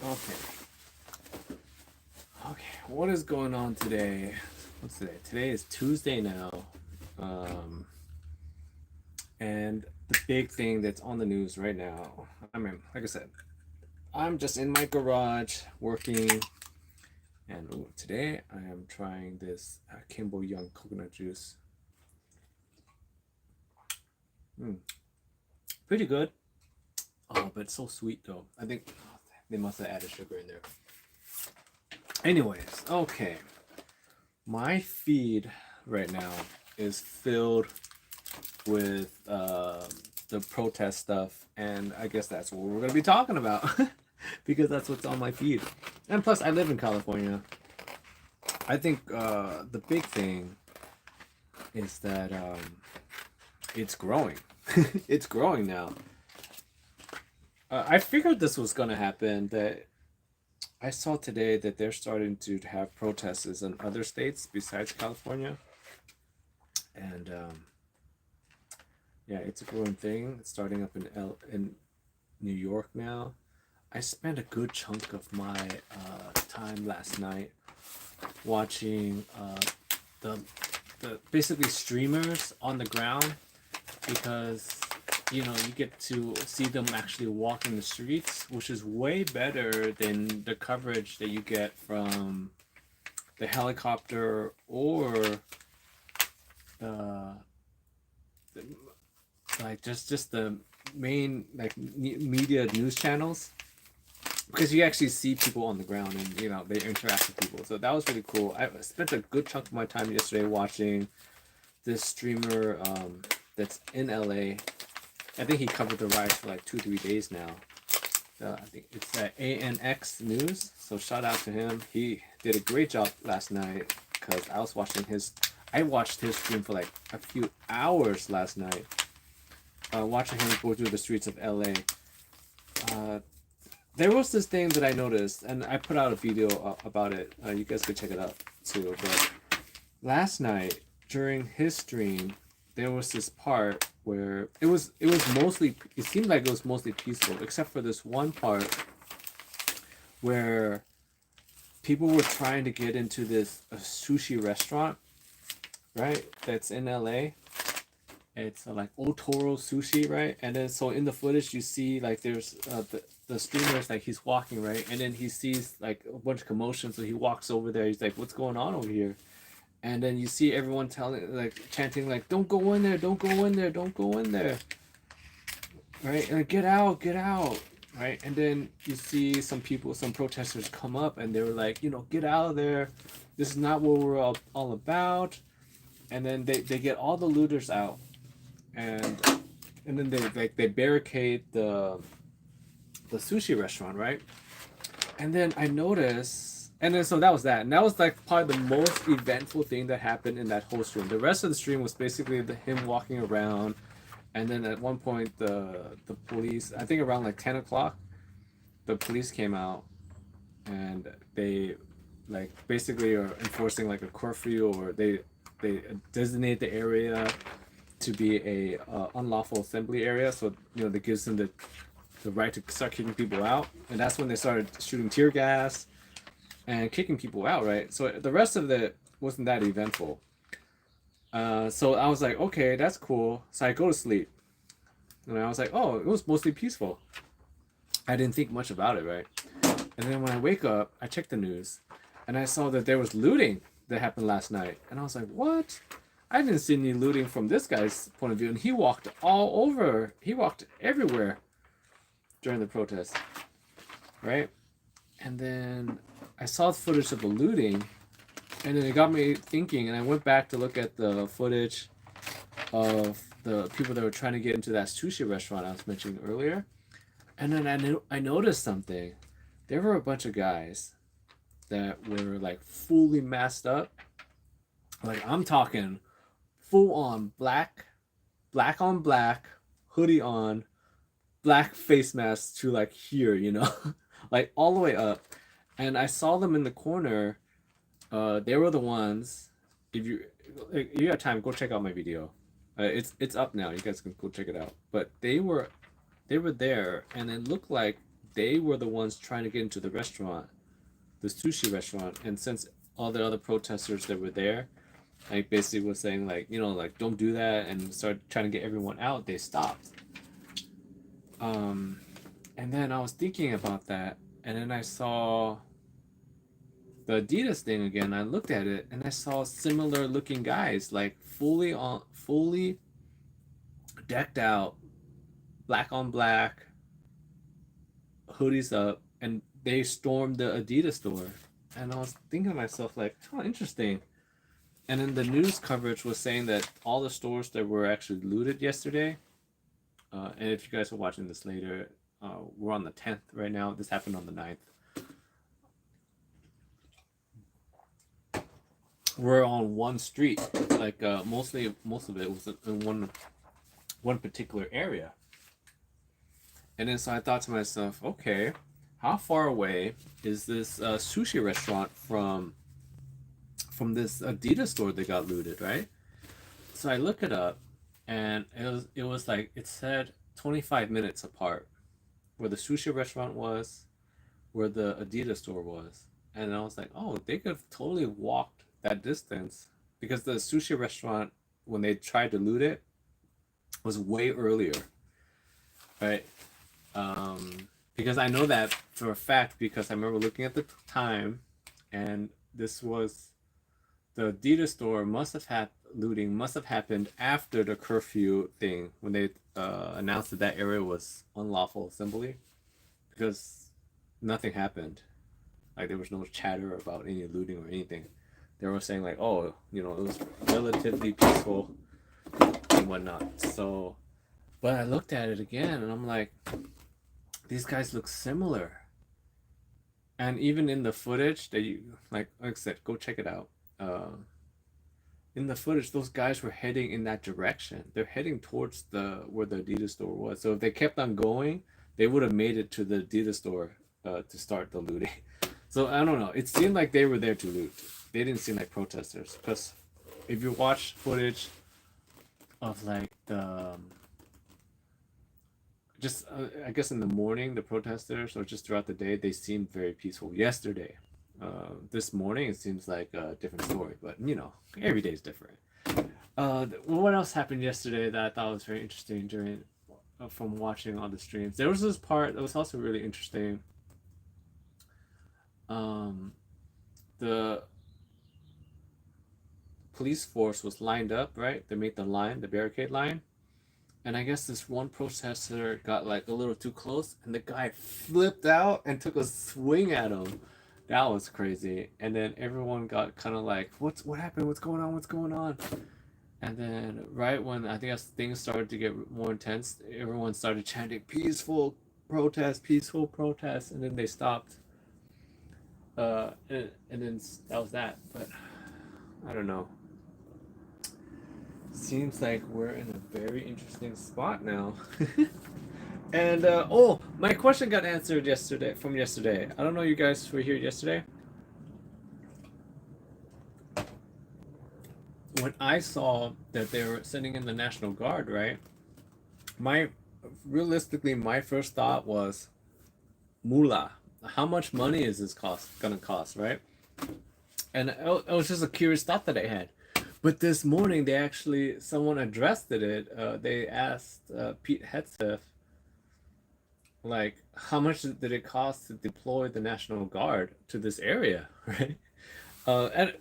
Okay. Okay. What is going on today? What's today? Today is Tuesday now. Um, and the big thing that's on the news right now. I mean, like I said, I'm just in my garage working, and today I am trying this Kimbo Young coconut juice. Mm, pretty good. Oh, but it's so sweet though. I think they must have added sugar in there. Anyways, okay. My feed right now is filled with the protest stuff, and I guess that's what we're going to be talking about because that's what's on my feed. And plus, I live in California. I think the big thing is that it's growing. It's growing now. I figured this was going to happen. That I saw today that they're starting to have protests in other states besides California, and yeah, it's a growing thing. It's starting up in New York now. I spent a good chunk of my time last night watching the the basically streamers on the ground because you get to see them actually walking the streets, which is way better than the coverage that you get from the helicopter or the, the like just the main like media news channels, because you actually see people on the ground and they interact with people. So that was really cool. I spent a good chunk of my time yesterday watching this streamer that's in LA. I think he covered the riots for like 2-3 days now. I think it's ANX News. So shout out to him. He did a great job last night because I was watching his. I watched his stream for like a few hours last night. Watching him go through the streets of LA. There was this thing that I noticed, and I put out a video about it. You guys could check it out too. But last night during his stream, there was this part where it was mostly. It seemed like it was mostly peaceful, except for this one part where people were trying to get into this sushi restaurant, right? That's in LA. It's like Otoro Sushi, right? And then so in the footage you see like there's the streamer's like he's walking, right, and then he sees like a bunch of commotion, so he walks over there. He's like, "What's going on over here?" And then you see everyone telling like chanting like, "Don't go in there! Don't go in there! Don't go in there!" Right? And like, get out! Get out! Right? And then you see some people, some protesters come up, and they were like, "Get out of there! This is not what we're all about." And then they get all the looters out, and then they barricade the sushi restaurant, right? And then I noticed, and then so that was that, and that was like probably the most eventful thing that happened in that whole stream. The rest of the stream was basically him walking around, and then at one point the police, I think around like 10 o'clock, the police came out, and they like basically are enforcing like a curfew, or they designate the area to be a unlawful assembly area. So that gives them the right to start kicking people out, and that's when they started shooting tear gas and kicking people out. Right. So the rest of it wasn't that eventful. So I was like, okay, that's cool. So I go to sleep, and I was like, oh, it was mostly peaceful. I didn't think much about it, right? And then when I wake up, I check the news, and I saw that there was looting that happened last night, and I was like, what? I didn't see any looting from this guy's point of view, and he walked all over. He walked everywhere during the protest, right? And then I saw the footage of the looting, and then it got me thinking, and I went back to look at the footage of the people that were trying to get into that sushi restaurant I was mentioning earlier. And then I noticed something. There were a bunch of guys that were like fully masked up. Like I'm talking full on black on black, hoodie on, black face mask to like here, like all the way up. And I saw them in the corner. They were the ones. If you got time, go check out my video. It's up now. You guys can go check it out. But they were there, and it looked like they were the ones trying to get into the restaurant, the sushi restaurant. And since all the other protesters that were there, like basically was saying like, you know, like don't do that and start trying to get everyone out, they stopped. Um, and then I was thinking about that, and then I saw the Adidas thing again. I looked at it and I saw similar looking guys, like fully decked out, black on black, hoodies up, and they stormed the Adidas store. And I was thinking to myself, like, oh, interesting. And then the news coverage was saying that all the stores that were actually looted yesterday, and if you guys are watching this later, we're on the 10th right now. This happened on the 9th. We're on one street, like most of it was in one particular area. And then so I thought to myself, okay, how far away is this sushi restaurant from this Adidas store that got looted, right? So I look it up, and it was like it said 25 minutes apart, where the sushi restaurant was, where the Adidas store was, and I was like, oh, they could have totally walked that distance because the sushi restaurant, when they tried to loot it, was way earlier, right? Because I know that for a fact because I remember looking at the time, and this was the Adidas store must have had looting must have happened after the curfew thing when they announced that that area was unlawful assembly because nothing happened. Like there was no chatter about any looting or anything. They were saying like, oh, you know, it was relatively peaceful and whatnot. So, but I looked at it again and I'm like, these guys look similar. And even in the footage that you like I said, go check it out. In the footage, those guys were heading in that direction. They're heading towards the where the Adidas store was. So if they kept on going, they would have made it to the Adidas store to start the looting. So I don't know. It seemed like they were there to loot. They didn't seem like protesters. Because if you watch footage of like the just I guess in the morning the protesters or just throughout the day they seemed very peaceful. Yesterday, this morning it seems like a different story. But you know, every day is different. What else happened yesterday that I thought was very interesting during from watching all the streams? There was this part that was also really interesting. Um, the police force was lined up, right? They made the line, the barricade line, and I guess this one protester got like a little too close, and the guy flipped out and took a swing at him. That was crazy. And then everyone got kind of like, what happened? What's going on? What's going on?" And then right when I think as things started to get more intense, everyone started chanting peaceful protest," and then they stopped. And then that was that. But I don't know. Seems like we're in a very interesting spot now. And oh, my question got answered yesterday from yesterday. I don't know you guys were here yesterday. When I saw that they were sending in the National Guard, right? My realistically, my first thought was moolah. How much money is this gonna cost, right? And it was just a curious thought that I had. But this morning, they actually someone addressed it. They asked Pete Hegseth, like, how much did it cost to deploy the National Guard to this area, right? And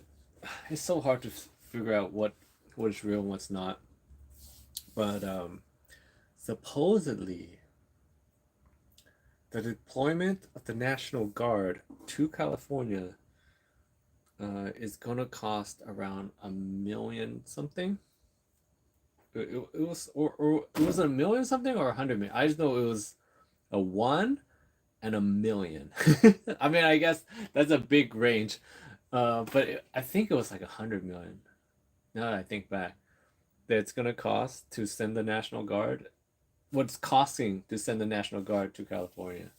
it's so hard to figure out what is real and what's not. But supposedly, the deployment of the National Guard to California is gonna cost around $1 million something. It was or it was $1 million something or 100 million. I just know it was a 1 and $1 million. I mean, I guess that's a big range, but I think it was like 100 million. Now that I think back, that it's gonna cost to send the National Guard. What's costing to send the National Guard to California?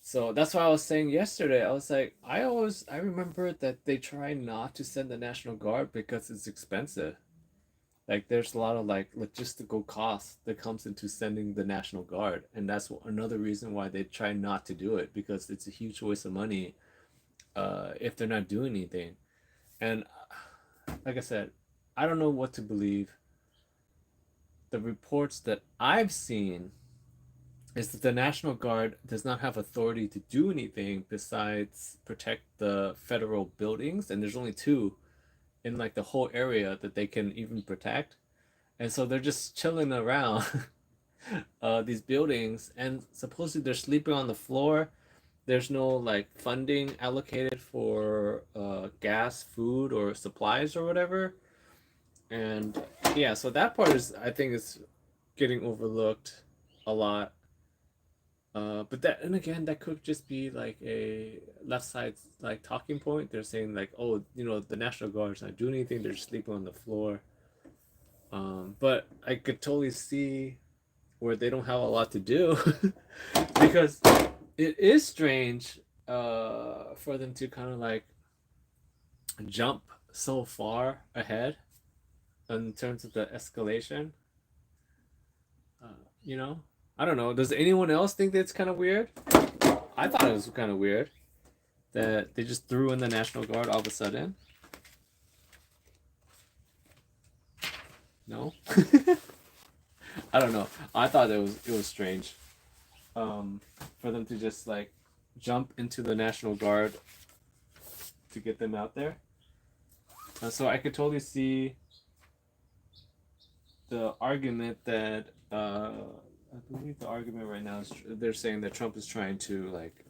So that's why I was saying yesterday. I was like, I remember that they try not to send the National Guard because it's expensive. Like there's a lot of like logistical costs that comes into sending the National Guard, and that's another reason why they try not to do it, because it's a huge waste of money if they're not doing anything. And like I said, I don't know what to believe. The reports that I've seen is that the National Guard does not have authority to do anything besides protect the federal buildings, and there's only two in like the whole area that they can even protect. And so they're just chilling around these buildings, and supposedly they're sleeping on the floor. There's no like funding allocated for gas, food, or supplies or whatever. And yeah, so that part is, I think, is getting overlooked a lot. But that, and again, that could just be like a left side like talking point. They're saying like, oh, the National Guard's not doing anything; they're just sleeping on the floor. But I could totally see where they don't have a lot to do because it is strange for them to kind of like jump so far ahead in terms of the escalation. Uh, you know, I don't know. Does anyone else think that's kind of weird? I thought it was kind of weird that they just threw in the National Guard all of a sudden. No, I don't know. I thought it was strange, for them to just like jump into the National Guard to get them out there. So I could totally see the argument that I believe the argument right now is they're saying that Trump is trying to like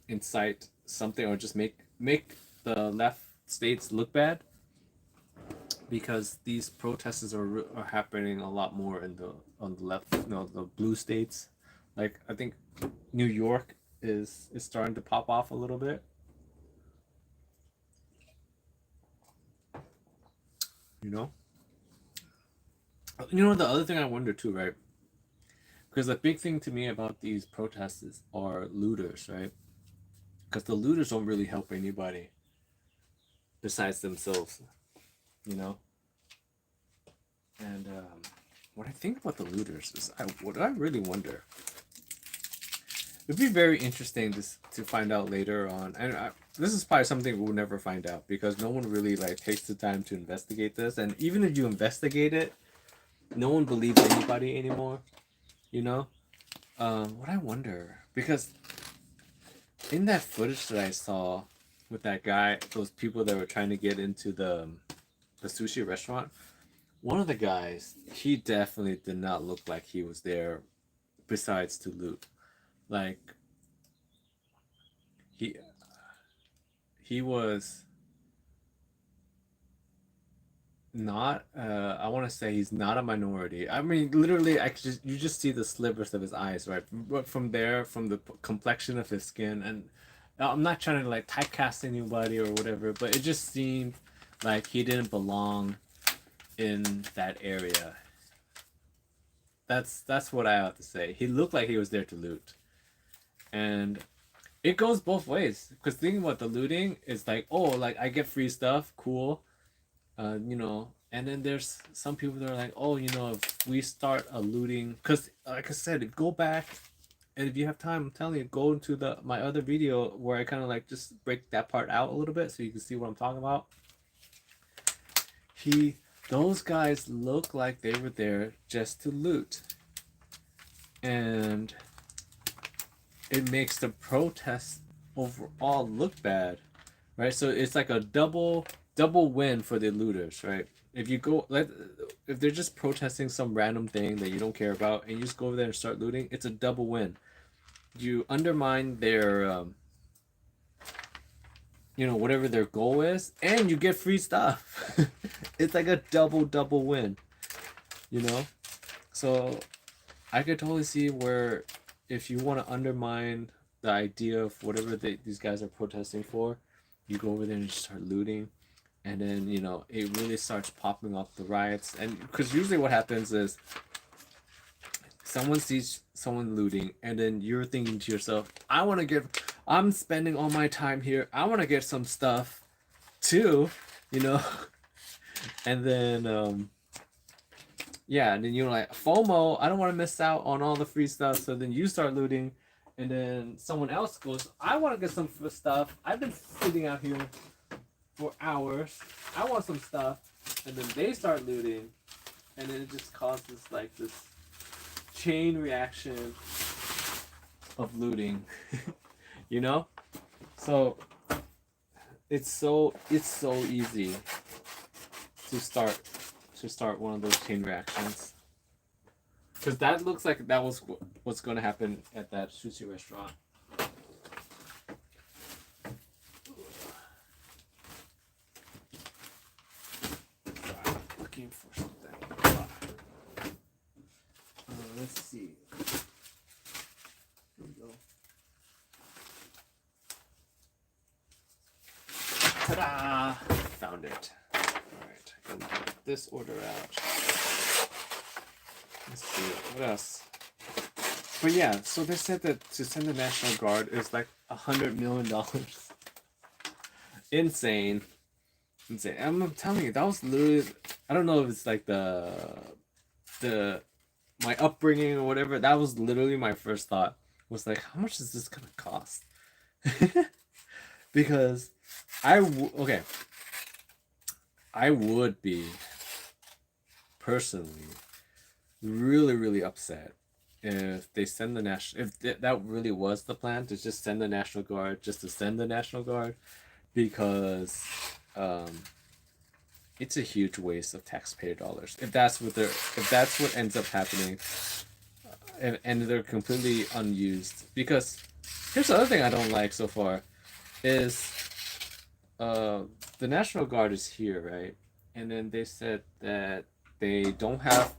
incite something, or just make the left states look bad, because these protests are happening a lot more in the on the left, the blue states. Like I think New York is starting to pop off a little bit. You know. The other thing I wonder too, right? Because the big thing to me about these protests are looters, right? Because the looters don't really help anybody besides themselves, you know. And what I think about the looters is, what I really wonder. It'd be very interesting to find out later on, and this is probably something we'll never find out because no one really like takes the time to investigate this. And even if you investigate it, no one believes anybody anymore. You know, what I wonder, because in that footage that I saw with that guy, those people that were trying to get into the sushi restaurant, one of the guys, he definitely did not look like he was there besides to loot. Like he he was not I want to say he's not a minority. I mean, literally, you just see the slivers of his eyes, right? But from there, from the complexion of his skin, and I'm not trying to like typecast anybody or whatever, but it just seemed like he didn't belong in that area. That's what I have to say. He looked like he was there to loot, and it goes both ways. Because thinking about the looting is like, oh, like I get free stuff, cool. And then there's some people that are like, oh, if we start a looting, because like I said, if go back, and if you have time, I'm telling you, go into my other video where I kind of like just break that part out a little bit so you can see what I'm talking about. Those guys look like they were there just to loot, and it makes the protests overall look bad, right? So it's like a double win for the looters, right? If they're just protesting some random thing that you don't care about, and you just go over there and start looting, it's a double win. You undermine their whatever their goal is, and you get free stuff. It's like a double win, so I could totally see where, if you want to undermine the idea of whatever these guys are protesting for, you go over there and just start looting, and then it really starts popping off the riots. And because usually what happens is someone sees someone looting, and then you're thinking to yourself, I'm spending all my time here, I want to get some stuff too, and then Yeah, and then you're like FOMO. I don't want to miss out on all the free stuff. So then you start looting, and then someone else goes, I want to get some stuff. I've been sitting out here for hours. I want some stuff, and then they start looting, and then it just causes like this chain reaction of looting. You know, so it's so easy to start one of those chain reactions. Because that looks like that was what's going to happen at that sushi restaurant. Sorry, looking for something. Let's see. Here we go. Ta-da! Found it. Alright, I can get this order out. Let's see, what else? But yeah, so they said that to send the National Guard is like $100 million. Insane. Insane. I'm telling you, that was literally, I don't know if it's like the my upbringing or whatever, that was literally my first thought. Was like, how much is this gonna cost? Because okay, I would be personally really, really upset if they send the national, if that really was the plan, to just send the National Guard just to send the National Guard, because it's a huge waste of taxpayer dollars if that's what ends up happening, and they're completely unused. Because here's the other thing I don't like so far is the National Guard is here, right? And then they said that they don't have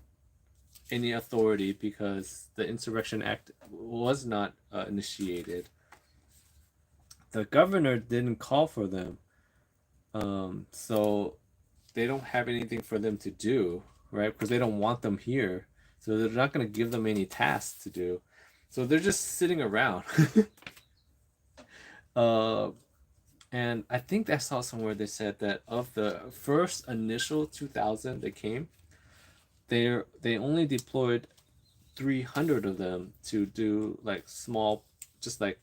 any authority because the Insurrection Act was not initiated. The governor didn't call for them, so they don't have anything for them to do, right? Because they don't want them here, so they're not going to give them any tasks to do. So they're just sitting around. uh, and I think I saw somewhere they said that of the first initial 2,000 that came, they only deployed 300 of them to do like small, just like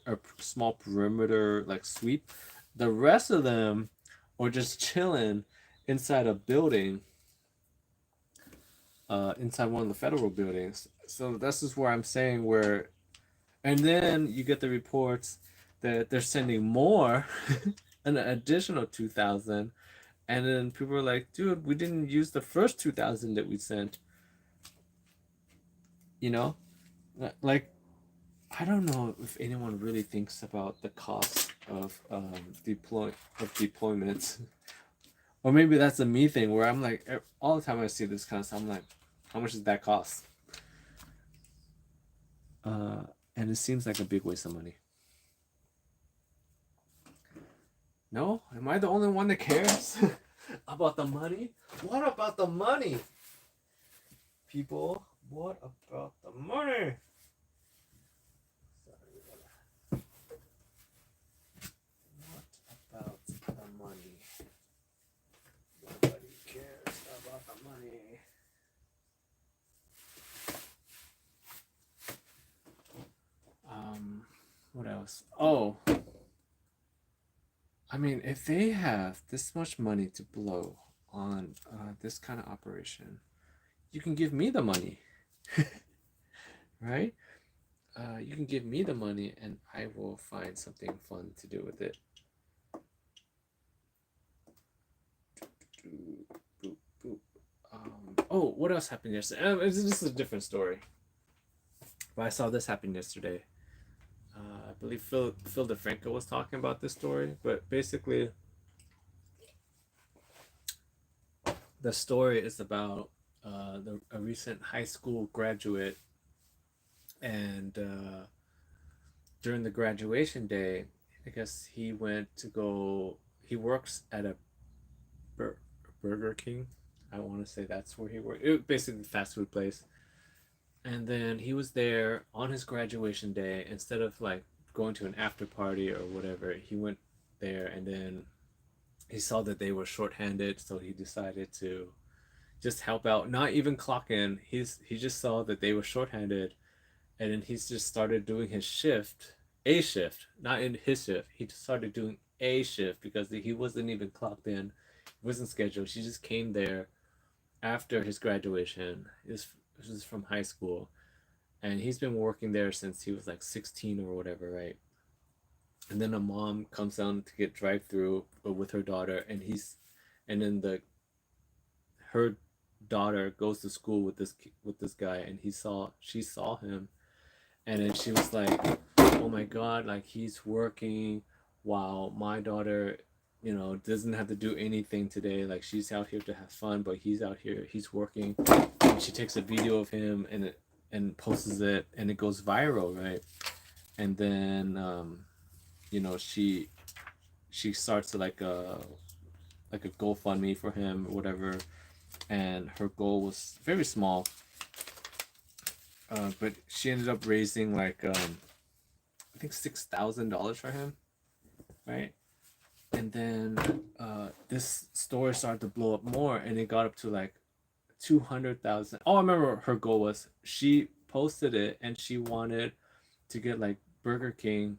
a small perimeter like sweep. The rest of them were just chilling inside a building, inside one of the federal buildings. So this is where I'm saying where, and then you get the reports that they're sending more, an additional 2,000, and then people are like, dude, we didn't use the first 2,000 that we sent. You know, like, I don't know if anyone really thinks about the cost of deployments, or maybe that's a me thing where I'm like, all the time I see this kind of stuff, I'm like, how much does that cost? And it seems like a big waste of money. No, am I the only one that cares about the money? What about the money, people? What about the money? About the money. Nobody cares about the money. What else? Oh, I mean, if they have this much money to blow on this kind of operation, you can give me the money, right? You can give me the money, and I will find something fun to do with it. Boop, boop. Oh, what else happened yesterday? This is a different story. But I saw this happen yesterday. I believe Phil DeFranco was talking about this story, but basically, the story is about a recent high school graduate, and during the graduation day, I guess he went to go. He works at a Burger King. I want to say that's where he worked. It was basically a fast food place. And then he was there on his graduation day. Instead of like going to an after party or whatever, he went there, and then he saw that they were shorthanded, so he decided to just help out, not even clock in. He just saw that they were shorthanded, and then he's just started doing his shift, a shift, not in his shift. He just started doing a shift because he wasn't even clocked in, wasn't scheduled. She just came there after his graduation. This was from high school, and he's been working there since he was like 16 or whatever, right? And then a mom comes down to get drive through with her daughter, and then her daughter goes to school with this guy, and she saw him, and then she was like, oh my god, like he's working while my daughter, doesn't have to do anything today. Like she's out here to have fun, but he's out here, he's working. And she takes a video of him and posts it, and it goes viral, right? And then she starts like a GoFundMe for him or whatever, and her goal was very small, but she ended up raising like I think $6,000 for him, right? And then this story started to blow up more, and it got up to like 200,000. Oh, I remember her goal was, she posted it and she wanted to get like Burger King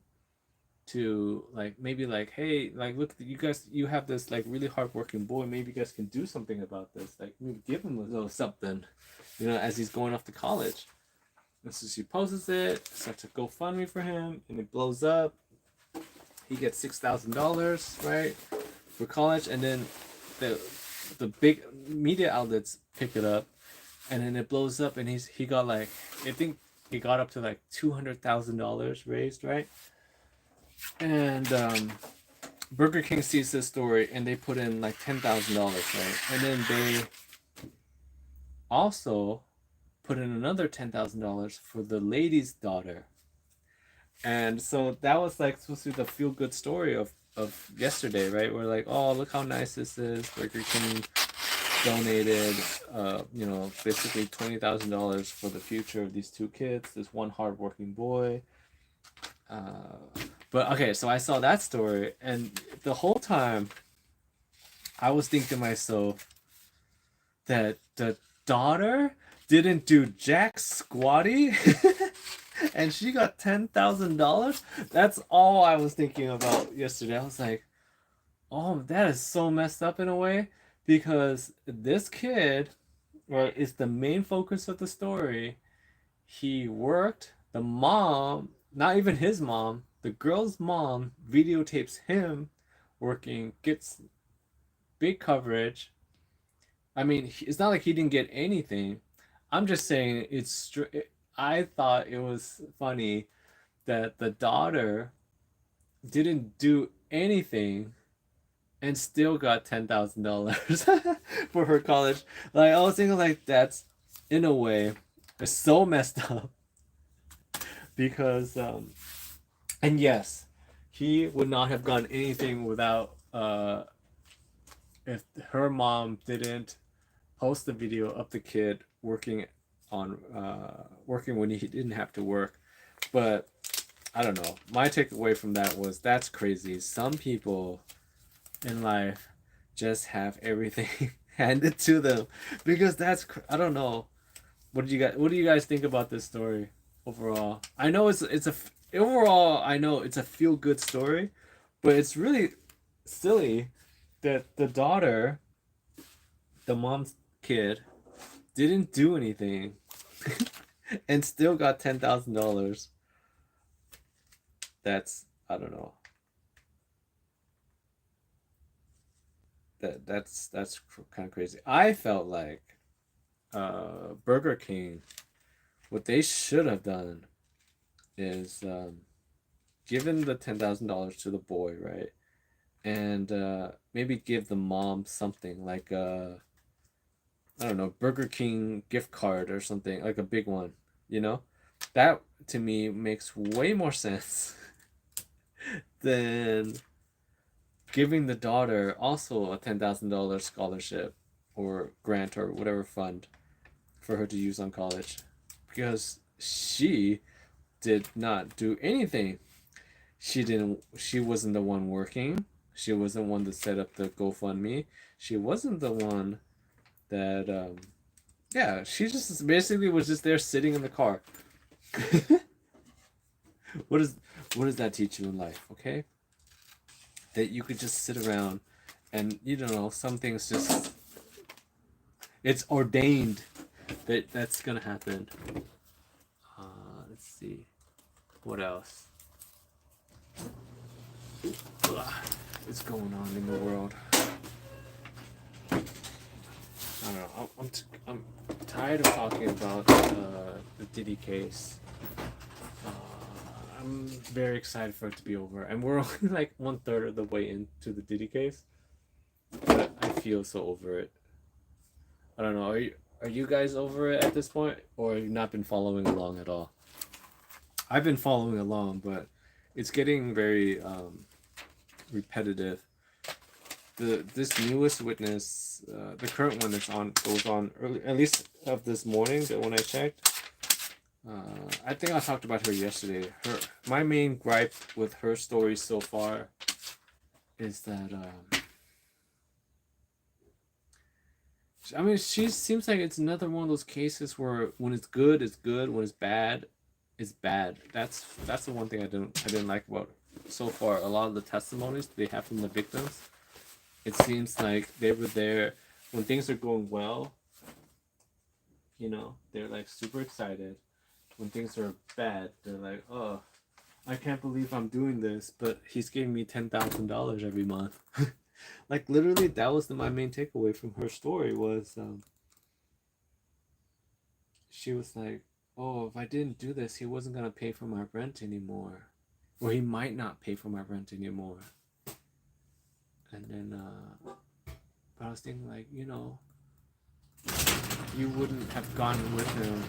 to like, maybe like, hey, like look, you guys, you have this like really hardworking boy, maybe you guys can do something about this, like maybe give him a little something, as he's going off to college. And so she posts it, starts a GoFundMe for him, and it blows up. He gets $6,000, right, for college, and then the big media outlets pick it up, and then it blows up, and he got like, I think he got up to like $200,000 raised, right? And Burger King sees this story, and they put in like $10,000, right? And then they also put in another $10,000 for the lady's daughter. And so that was like supposed to be the feel good story of yesterday, right? We're like, oh, look how nice this is. Burger King donated, basically $20,000 for the future of these two kids, this one hardworking boy. But okay, so I saw that story, and the whole time I was thinking to myself that the daughter didn't do jack squatty and she got $10,000. That's all I was thinking about yesterday. I was like, oh, that is so messed up in a way, because this kid, right, is the main focus of the story. He worked, the mom, not even his mom, the girl's mom videotapes him working, gets big coverage. I mean, it's not like he didn't get anything. I'm just saying I thought it was funny that the daughter didn't do anything and still got $10,000 for her college. Like I was thinking, like that's, in a way, it's so messed up, because and yes, he would not have gotten anything without if her mom didn't post the video of the kid working working when he didn't have to work. But I don't know. My takeaway from that was, that's crazy. Some people in life just have everything handed to them, because I don't know. What do you guys think about this story overall? I know overall I know it's a feel good story, but it's really silly that the daughter, the mom's kid, didn't do anything and still got $10,000. That's, I don't know. That's kind of crazy. I felt like Burger King, what they should have done is given the $10,000 to the boy, right? And maybe give the mom something like I don't know, Burger King gift card or something, like a big one, you know? That to me makes way more sense than giving the daughter also a $10,000 scholarship or grant or whatever fund for her to use on college, because she did not do anything. She wasn't the one working. She wasn't the one to set up the GoFundMe. She wasn't the one that yeah, she just basically was just there sitting in the car. what is what does that teach you in life? Okay, that you could just sit around, and you don't know, some things just, it's ordained that that's gonna happen. Let's see, what else is going on in the world. I don't know. I'm tired of talking about the Diddy case. Uh, I'm very excited for it to be over, and we're only like 1/3 of the way into the Diddy case. But I feel so over it. I don't know. Are you guys over it at this point, or have you not been following along at all? I've been following along, but it's getting very repetitive. This newest witness, the current one that's on, goes on early, at least of this morning. That when I checked, I think I talked about her yesterday. My main gripe with her story so far is that I mean, she seems like it's another one of those cases where when it's good, it's good. When it's bad. That's the one thing I didn't like about so far. A lot of the testimonies they have from the victims, it seems like they were there when things are going well. They're like super excited. When things are bad, they're like, oh, I can't believe I'm doing this, but he's giving me $10,000 every month. Like literally, that was my main takeaway from her story was she was like, oh, if I didn't do this, he wasn't gonna pay for my rent anymore, or he might not pay for my rent anymore. And then, but I was thinking like, you wouldn't have gone with him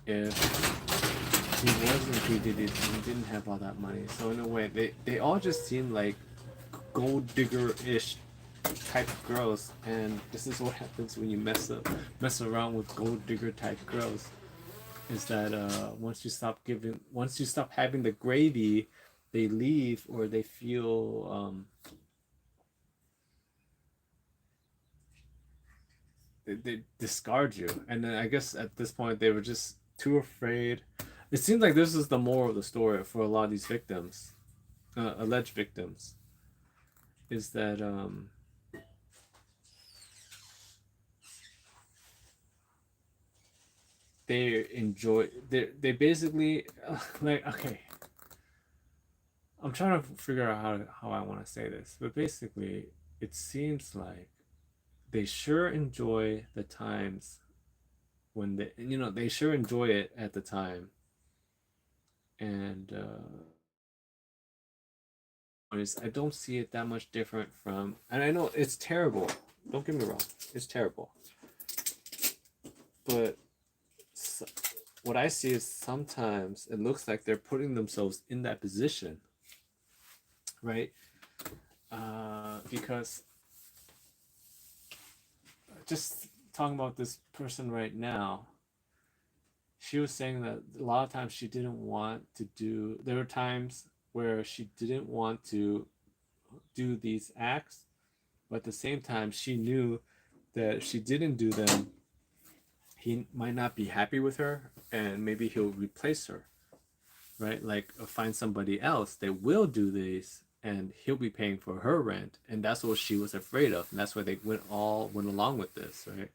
if he did it and he didn't have all that money. So in a way, they all just seem like gold digger ish type of girls, and this is what happens when you mess around with gold digger type girls. Is that once you stop having the gravy, they leave or they feel they discard you. And then I guess at this point they were just too afraid. It seems like this is the moral of the story for a lot of these victims, alleged victims, is that they basically like, okay, I'm trying to figure out how I want to say this, but basically it seems like they sure enjoy the times when they sure enjoy it at the time, and I don't see it that much different from, and I know it's terrible, don't get me wrong, it's terrible, but what I see is sometimes it looks like they're putting themselves in that position, right? Because just talking about this person right now, she was saying that a lot of times she didn't want to do, there were times where she didn't want to do these acts, but at the same time she knew that if she didn't do them, he might not be happy with her and maybe he'll replace her, right? Like find somebody else that will do these and he'll be paying for her rent, and that's what she was afraid of, and that's why they went along with this, right?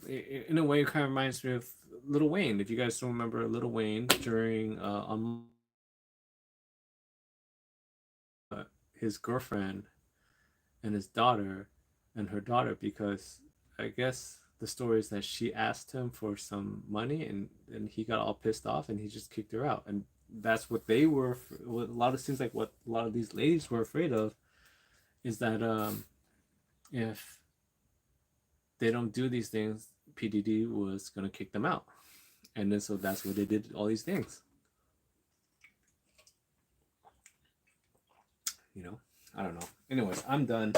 In a way, it kind of reminds me of Lil Wayne. If you guys don't remember Lil Wayne during on his girlfriend and his daughter and her daughter, because I guess the story is that she asked him for some money and he got all pissed off and he just kicked her out, and that's what they were. What a lot of seems like what a lot of these ladies were afraid of is that if they don't do these things, PDD was gonna kick them out, and then so that's what they did all these things. I don't know. Anyways, I'm done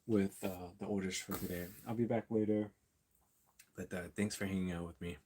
with the orders for today. I'll be back later, but thanks for hanging out with me.